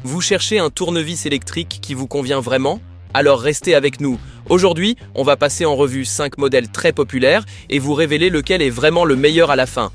Vous cherchez un tournevis électrique qui vous convient vraiment? Alors restez avec nous. Aujourd'hui, on va passer en revue 5 modèles très populaires et vous révéler lequel est vraiment le meilleur à la fin.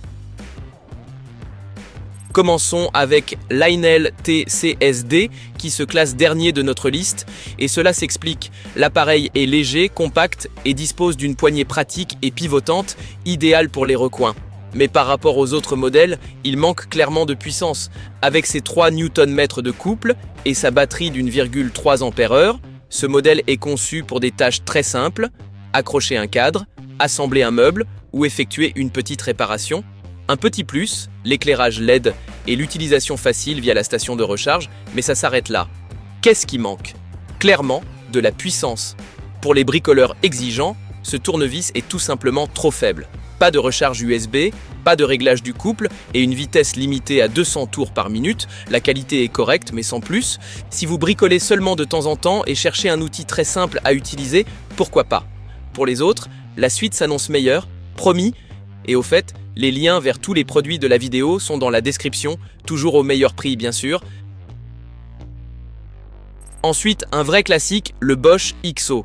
Commençons avec l'Ainel TCSD qui se classe dernier de notre liste et cela s'explique. L'appareil est léger, compact et dispose d'une poignée pratique et pivotante, idéale pour les recoins. Mais par rapport aux autres modèles, il manque clairement de puissance. Avec ses 3 Nm de couple et sa batterie d'1,3 Ah, ce modèle est conçu pour des tâches très simples, accrocher un cadre, assembler un meuble ou effectuer une petite réparation. Un petit plus, l'éclairage LED et l'utilisation facile via la station de recharge, mais ça s'arrête là. Qu'est-ce qui manque? Clairement, de la puissance. Pour les bricoleurs exigeants, ce tournevis est tout simplement trop faible. Pas de recharge USB, pas de réglage du couple et une vitesse limitée à 200 tours par minute. La qualité est correcte mais sans plus. Si vous bricolez seulement de temps en temps et cherchez un outil très simple à utiliser, pourquoi pas? Pour les autres, la suite s'annonce meilleure, promis. Et au fait, les liens vers tous les produits de la vidéo sont dans la description, toujours au meilleur prix bien sûr. Ensuite, un vrai classique, le Bosch XO.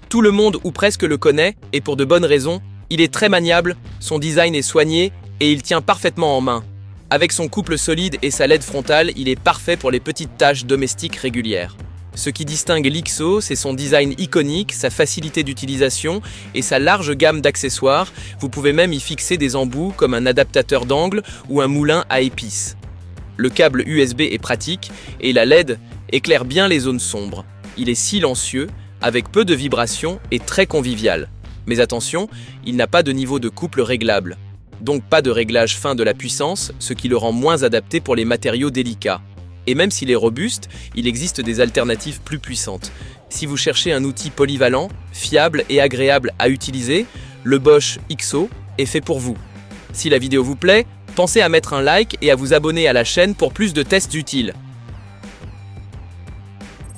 Tout le monde ou presque le connaît et pour de bonnes raisons. Il est très maniable, son design est soigné et il tient parfaitement en main. Avec son couple solide et sa LED frontale, il est parfait pour les petites tâches domestiques régulières. Ce qui distingue l'XO, c'est son design iconique, sa facilité d'utilisation et sa large gamme d'accessoires. Vous pouvez même y fixer des embouts comme un adaptateur d'angle ou un moulin à épices. Le câble USB est pratique et la LED éclaire bien les zones sombres. Il est silencieux, avec peu de vibrations et très convivial. Mais attention, il n'a pas de niveau de couple réglable. Donc pas de réglage fin de la puissance, ce qui le rend moins adapté pour les matériaux délicats. Et même s'il est robuste, il existe des alternatives plus puissantes. Si vous cherchez un outil polyvalent, fiable et agréable à utiliser, le Bosch XO est fait pour vous. Si la vidéo vous plaît, pensez à mettre un like et à vous abonner à la chaîne pour plus de tests utiles.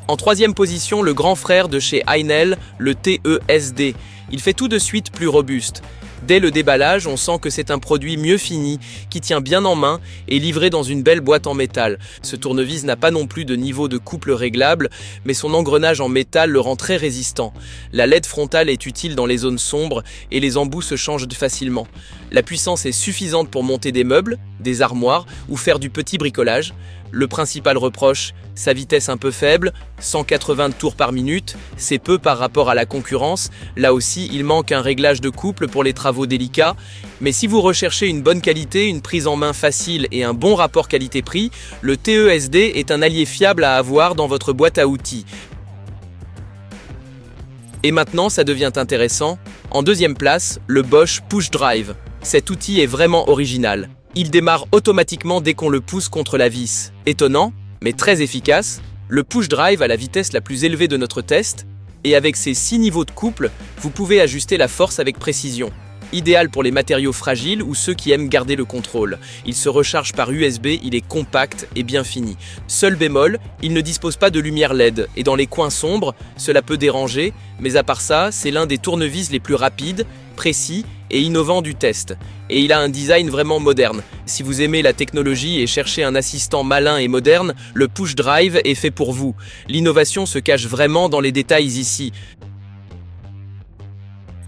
En troisième position, le grand frère de chez Aínel, le TESD. Il fait tout de suite plus robuste. Dès le déballage, on sent que c'est un produit mieux fini, qui tient bien en main et livré dans une belle boîte en métal. Ce tournevis n'a pas non plus de niveau de couple réglable, mais son engrenage en métal le rend très résistant. La LED frontale est utile dans les zones sombres et les embouts se changent facilement. La puissance est suffisante pour monter des meubles, des armoires ou faire du petit bricolage. Le principal reproche, sa vitesse un peu faible, 180 tours par minute, c'est peu par rapport à la concurrence. Là aussi, il manque un réglage de couple pour les travaux délicats. Mais si vous recherchez une bonne qualité, une prise en main facile et un bon rapport qualité-prix, le TESD est un allié fiable à avoir dans votre boîte à outils. Et maintenant, ça devient intéressant. En deuxième place, le Bosch Push Drive. Cet outil est vraiment original. Il démarre automatiquement dès qu'on le pousse contre la vis. Étonnant, mais très efficace, le push drive a la vitesse la plus élevée de notre test, et avec ses 6 niveaux de couple, vous pouvez ajuster la force avec précision. Idéal pour les matériaux fragiles ou ceux qui aiment garder le contrôle. Il se recharge par USB, il est compact et bien fini. Seul bémol, il ne dispose pas de lumière LED, et dans les coins sombres, cela peut déranger, mais à part ça, c'est l'un des tournevis les plus rapides, précis et innovants du test. Et il a un design vraiment moderne. Si vous aimez la technologie et cherchez un assistant malin et moderne, le Push Drive est fait pour vous. L'innovation se cache vraiment dans les détails ici.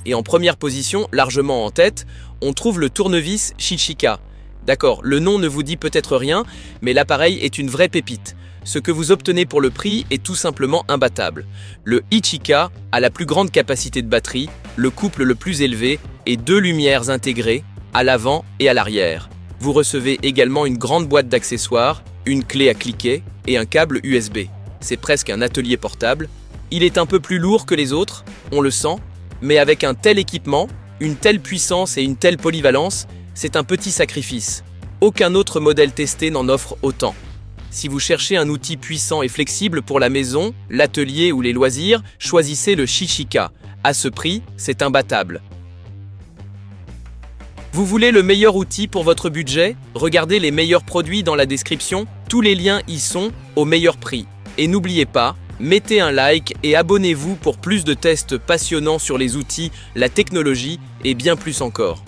Et en première position, largement en tête, on trouve le tournevis Chichika. D'accord, le nom ne vous dit peut-être rien, mais l'appareil est une vraie pépite. Ce que vous obtenez pour le prix est tout simplement imbattable. Le Chichika a la plus grande capacité de batterie, le couple le plus élevé et 2 lumières intégrées, à l'avant et à l'arrière. Vous recevez également une grande boîte d'accessoires, une clé à cliquer et un câble USB. C'est presque un atelier portable. Il est un peu plus lourd que les autres, on le sent, mais avec un tel équipement, une telle puissance et une telle polyvalence, c'est un petit sacrifice. Aucun autre modèle testé n'en offre autant. Si vous cherchez un outil puissant et flexible pour la maison, l'atelier ou les loisirs, choisissez le Chichika. À ce prix, c'est imbattable. Vous voulez le meilleur outil pour votre budget? Regardez les meilleurs produits dans la description, tous les liens y sont au meilleur prix. Et n'oubliez pas, mettez un like et abonnez-vous pour plus de tests passionnants sur les outils, la technologie et bien plus encore.